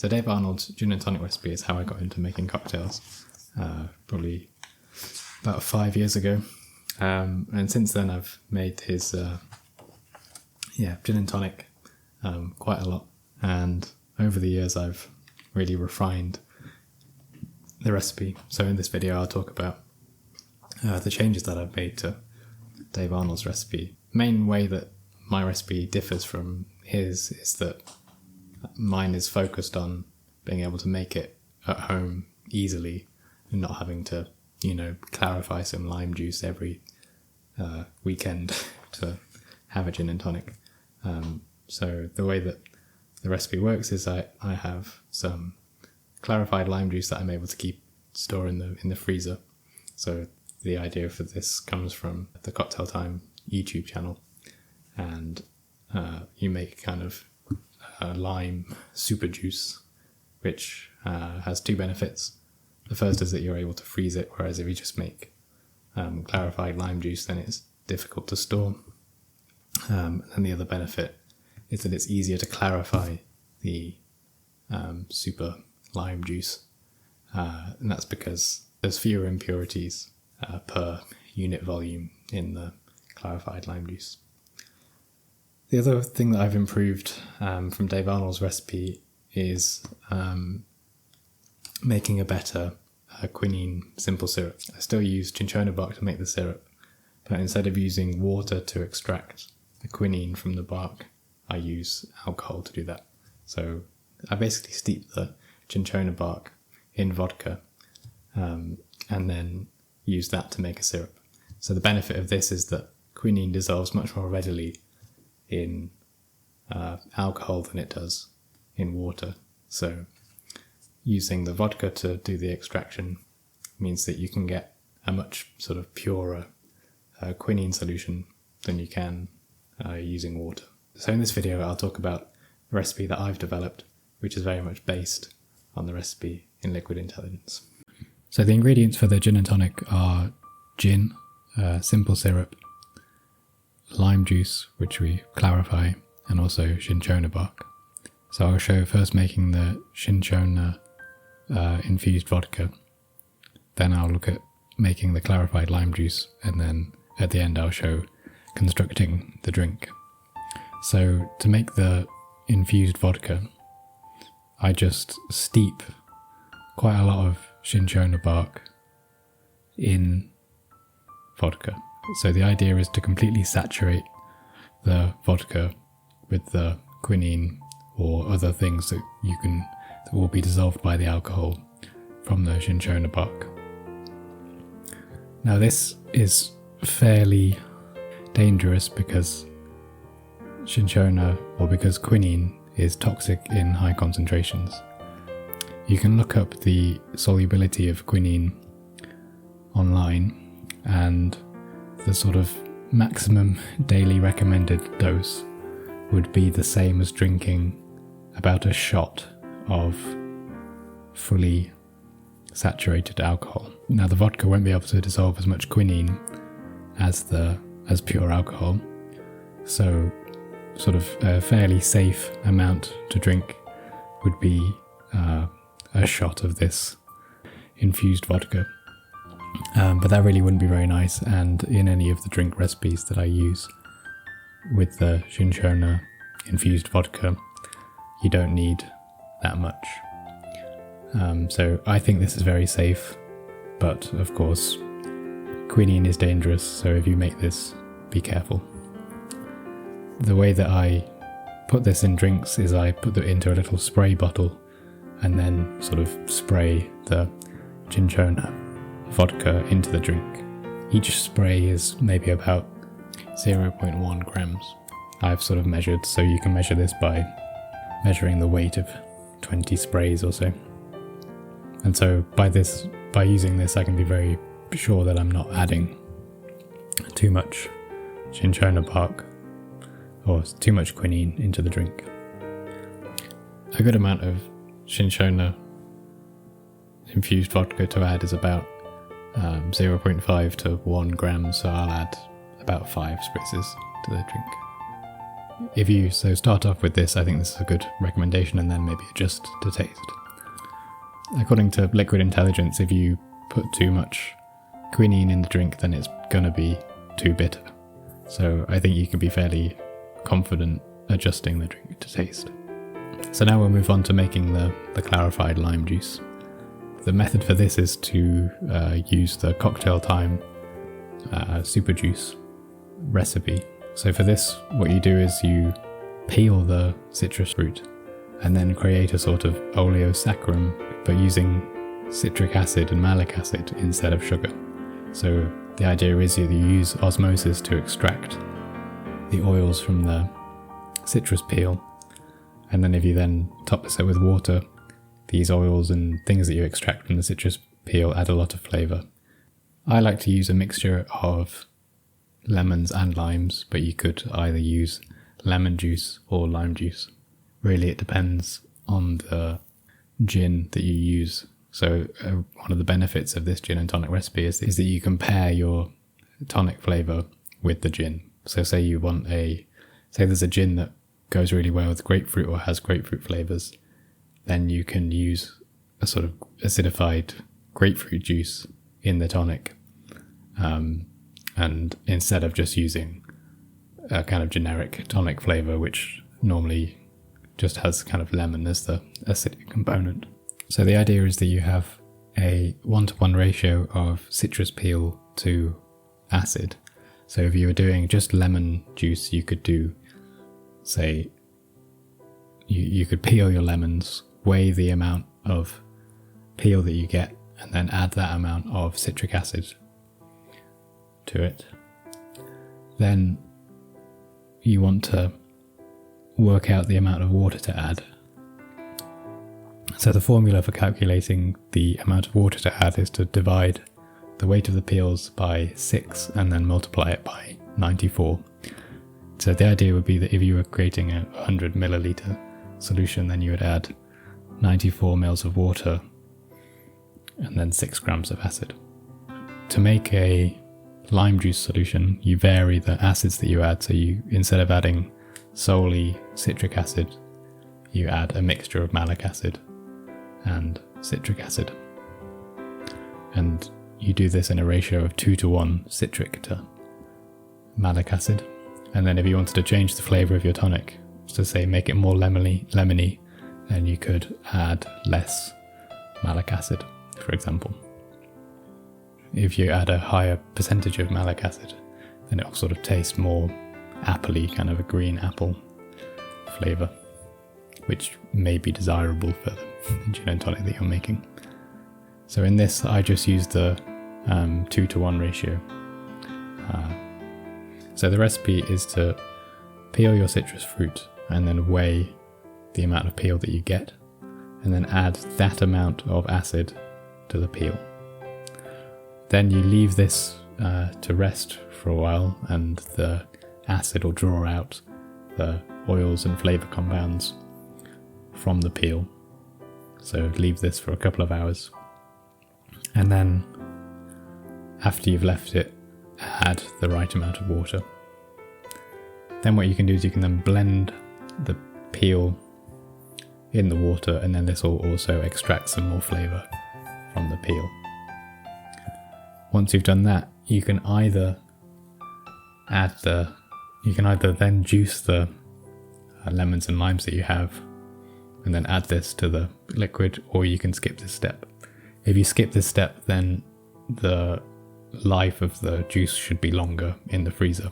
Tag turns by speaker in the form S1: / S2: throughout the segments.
S1: So Dave Arnold's Gin and Tonic recipe is how I got into making cocktails, probably about 5 years ago. And since then I've made his Gin and Tonic quite a lot. And over the years I've really refined the recipe. So in this video I'll talk about the changes that I've made to Dave Arnold's recipe. Main way that my recipe differs from his is that mine is focused on being able to make it at home easily and not having to, clarify some lime juice every weekend to have a gin and tonic. So the way that the recipe works is I have some clarified lime juice that I'm able to store in the freezer. So the idea for this comes from the Cocktail Time YouTube channel, and you make kind of lime super juice, which has two benefits. The first is that you're able to freeze it, whereas if you just make clarified lime juice, then it's difficult to store. And the other benefit is that it's easier to clarify the super lime juice, and that's because there's fewer impurities per unit volume in the clarified lime juice. The other thing that I've improved from Dave Arnold's recipe is making a better quinine simple syrup. I still use Cinchona bark to make the syrup, but instead of using water to extract the quinine from the bark, I use alcohol to do that. So I basically steep the Cinchona bark in vodka and then use that to make a syrup. So the benefit of this is that quinine dissolves much more readily in alcohol than it does in water. So using the vodka to do the extraction means that you can get a much sort of purer quinine solution than you can using water. So in this video I'll talk about a recipe that I've developed, which is very much based on the recipe in Liquid Intelligence. So the ingredients for the gin and tonic are gin, simple syrup, lime juice, which we clarify, and also Cinchona bark. So I'll show first making the Cinchona infused vodka, then I'll look at making the clarified lime juice, and then at the end I'll show constructing the drink. So to make the infused vodka, I just steep quite a lot of Cinchona bark in vodka. So the idea is to completely saturate the vodka with the quinine or other things that will be dissolved by the alcohol from the Cinchona bark. Now this is fairly dangerous because because quinine is toxic in high concentrations. You can look up the solubility of quinine online, and the sort of maximum daily recommended dose would be the same as drinking about a shot of fully saturated alcohol. Now the vodka won't be able to dissolve as much quinine as pure alcohol, so sort of a fairly safe amount to drink would be a shot of this infused vodka. But that really wouldn't be very nice, and in any of the drink recipes that I use with the Cinchona infused vodka, you don't need that much. So I think this is very safe, but of course quinine is dangerous, so if you make this, be careful. The way that I put this in drinks is I put it into a little spray bottle and then sort of spray the Cinchona vodka into the drink. Each spray is maybe about 0.1 grams. I've sort of measured, so you can measure this by measuring the weight of 20 sprays or so. And so by using this I can be very sure that I'm not adding too much Cinchona bark or too much quinine into the drink. A good amount of Cinchona infused vodka to add is about 0.5 to 1 gram, so I'll add about 5 spritzes to the drink. if you start off with this, I think this is a good recommendation, and then maybe adjust to taste. According to Liquid Intelligence, if you put too much quinine in the drink, then it's going to be too bitter. So I think you can be fairly confident adjusting the drink to taste. So now we'll move on to making the clarified lime juice. The method for this is to use the cocktail time super juice recipe. So for this, what you do is you peel the citrus fruit and then create a sort of oleosaccharum, but using citric acid and malic acid instead of sugar. So the idea is that you use osmosis to extract the oils from the citrus peel, and then if you then top this up with water, these oils and things that you extract from the citrus peel add a lot of flavour. I like to use a mixture of lemons and limes, but you could either use lemon juice or lime juice. Really, it depends on the gin that you use. So one of the benefits of this gin and tonic recipe is that you compare your tonic flavour with the gin. So say there's a gin that goes really well with grapefruit or has grapefruit flavours, then you can use a sort of acidified grapefruit juice in the tonic, and instead of just using a kind of generic tonic flavour which normally just has kind of lemon as the acidic component. So the idea is that you have a 1-to-1 ratio of citrus peel to acid. So if you were doing just lemon juice, you could do, say, you could peel your lemons, weigh the amount of peel that you get, and then add that amount of citric acid to it. Then you want to work out the amount of water to add. So the formula for calculating the amount of water to add is to divide the weight of the peels by 6 and then multiply it by 94. So the idea would be that if you were creating a 100 milliliter solution, then you would add 94 mils of water and then 6 grams of acid. To make a lime juice solution, you vary the acids that you add. So you, instead of adding solely citric acid, you add a mixture of malic acid and citric acid. And you do this in a ratio of 2-to-1 citric to malic acid. And then if you wanted to change the flavour of your tonic, so say make it more lemony, then you could add less malic acid, for example. If you add a higher percentage of malic acid, then it'll sort of taste more appley, kind of a green apple flavour, which may be desirable for the gin and tonic that you're making. So in this, I just used the 2-to-1 ratio. So the recipe is to peel your citrus fruit and then weigh the amount of peel that you get, and then add that amount of acid to the peel. Then you leave this to rest for a while, and the acid will draw out the oils and flavour compounds from the peel. So leave this for a couple of hours, and then after you've left it, add the right amount of water. Then what you can do is you can then blend the peel in the water, and then this will also extract some more flavour from the peel. Once you've done that, you can either then juice the lemons and limes that you have and then add this to the liquid, or you can skip this step. If you skip this step, then the life of the juice should be longer in the freezer.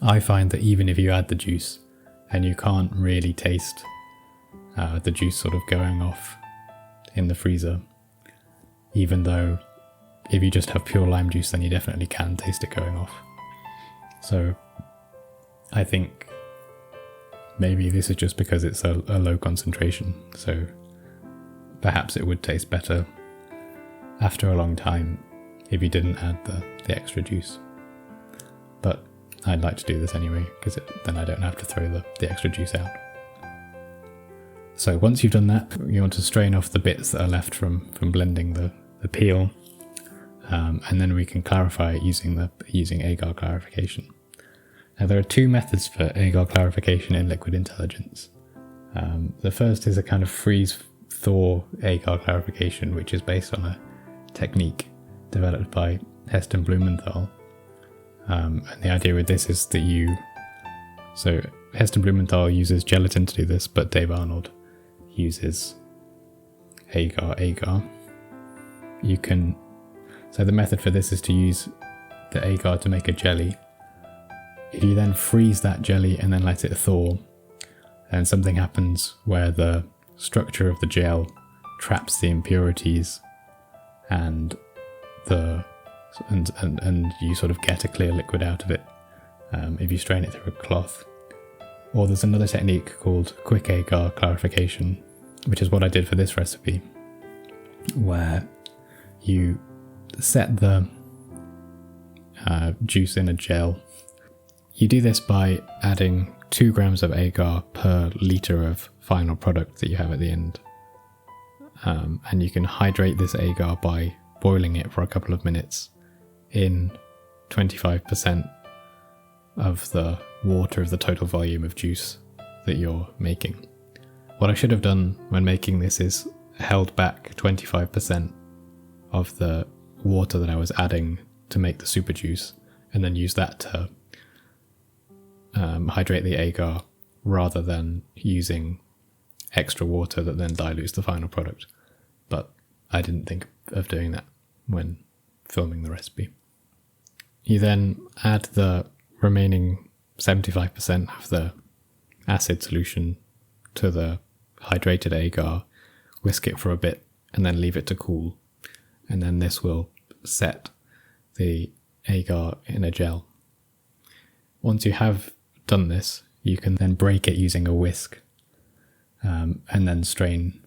S1: I find that even if you add the juice, then you can't really taste the juice sort of going off in the freezer, even though if you just have pure lime juice, then you definitely can taste it going off. So I think maybe this is just because it's a low concentration, so perhaps it would taste better after a long time if you didn't add the extra juice. But I'd like to do this anyway, because then I don't have to throw the extra juice out. So once you've done that, you want to strain off the bits that are left from blending the peel, and then we can clarify it using Agar clarification. Now, there are two methods for Agar clarification in Liquid Intelligence. The first is a kind of freeze-thaw Agar clarification, which is based on a technique developed by Heston Blumenthal. And the idea with this is that so Heston Blumenthal uses gelatin to do this, but Dave Arnold uses agar. So the method for this is to use the agar to make a jelly. If you then freeze that jelly and then let it thaw, then something happens where the structure of the gel traps the impurities and you sort of get a clear liquid out of it if you strain it through a cloth. Or there's another technique called quick agar clarification, which is what I did for this recipe, where you set the juice in a gel. You do this by adding 2 grams of agar per litre of final product that you have at the end. And you can hydrate this agar by boiling it for a couple of minutes in 25% of the water of the total volume of juice that you're making. What I should have done when making this is held back 25% of the water that I was adding to make the super juice, and then use that to hydrate the agar rather than using extra water that then dilutes the final product. But I didn't think of doing that when filming the recipe. You then add the remaining 75% of the acid solution to the hydrated agar, whisk it for a bit, and then leave it to cool. And then this will set the agar in a gel. Once you have done this, you can then break it using a whisk and then strain.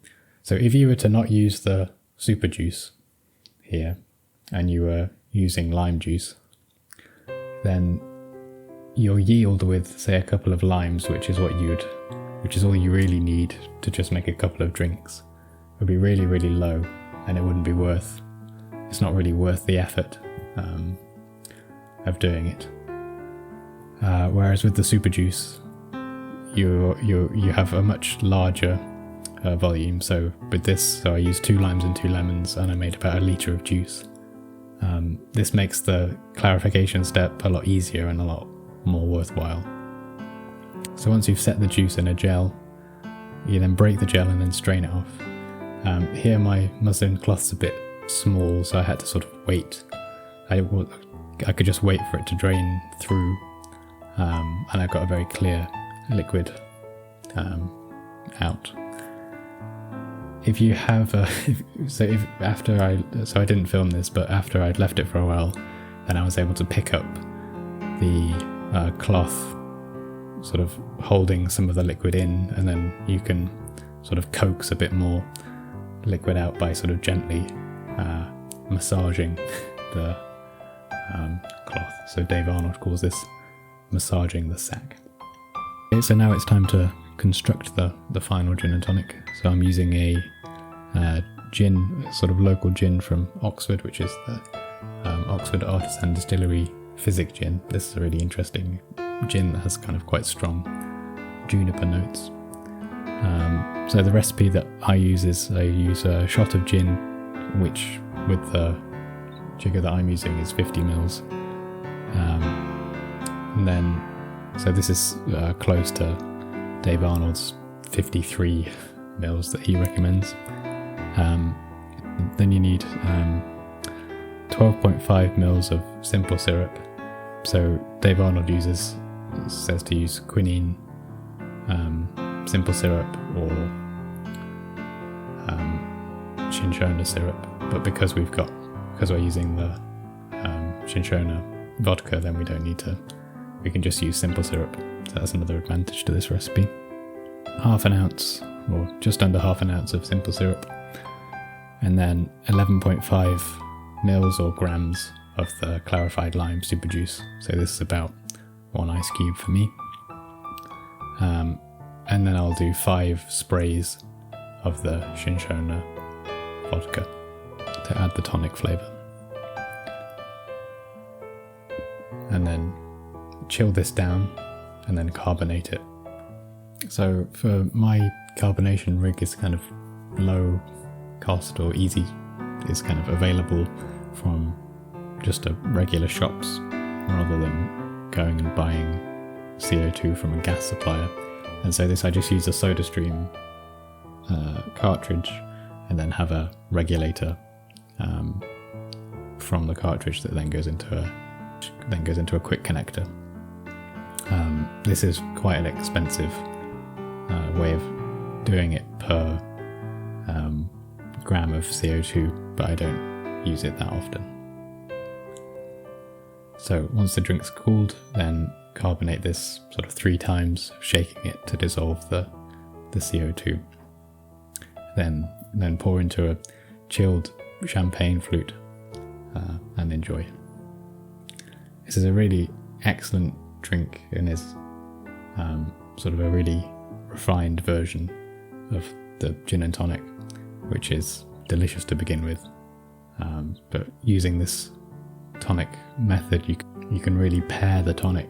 S1: So if you were to not use the super juice here and you were using lime juice, then your yield with, say, a couple of limes, which is all you really need to just make a couple of drinks, would be really, really low, and it's not really worth the effort of doing it. Whereas with the super juice, you have a much larger volume. So with this, I used 2 limes and 2 lemons, and I made about 1 litre of juice. This makes the clarification step a lot easier and a lot more worthwhile. So once you've set the juice in a gel, you then break the gel and then strain it off. Here my muslin cloth's a bit small, so I had to sort of wait. I could just wait for it to drain through, and I got a very clear liquid out. If you have I didn't film this, but after I'd left it for a while, then I was able to pick up the cloth sort of holding some of the liquid in, and then you can sort of coax a bit more liquid out by sort of gently massaging the cloth. So Dave Arnold calls this massaging the sack. Okay, so now it's time to construct the final gin and tonic. So I'm using a gin, sort of local gin from Oxford, which is the Oxford Artisan Distillery Physic Gin. This is a really interesting gin that has kind of quite strong juniper notes. So the recipe that I use is I use a shot of gin, which with the jigger that I'm using is 50 mils. And then, so this is close to Dave Arnold's 53 mils that he recommends. Then you need 12.5 mils of simple syrup. So Dave Arnold says to use quinine, simple syrup, or Cinchona syrup. But because we're using the Cinchona vodka, then we can just use simple syrup. So that's another advantage to this recipe. Half an ounce, or just under half an ounce of simple syrup, and then 11.5 mils or grams of the clarified lime super juice. So this is about 1 ice cube for me. And then I'll do 5 sprays of the Cinchona vodka to add the tonic flavour. And then chill this down and then carbonate it. So for my carbonation rig is kind of low cost or easy, is kind of available from just a regular shops rather than going and buying CO2 from a gas supplier. And so this, I just use a SodaStream cartridge and then have a regulator from the cartridge that then goes into a quick connector. This is quite an expensive way of doing it per gram of CO2, but I don't use it that often. So once the drink's cooled, then carbonate this sort of 3 times, shaking it to dissolve the CO2. Then pour into a chilled champagne flute and enjoy. This is a really excellent drink and is sort of a really refined version of the gin and tonic, which is delicious to begin with. But using this tonic method, you can really pair the tonic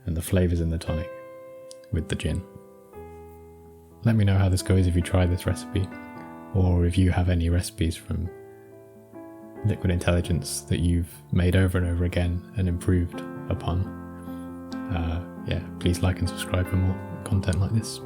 S1: and the flavours in the tonic with the gin. Let me know how this goes if you try this recipe, or if you have any recipes from Liquid Intelligence that you've made over and over again and improved upon. Please like and subscribe for more content like this.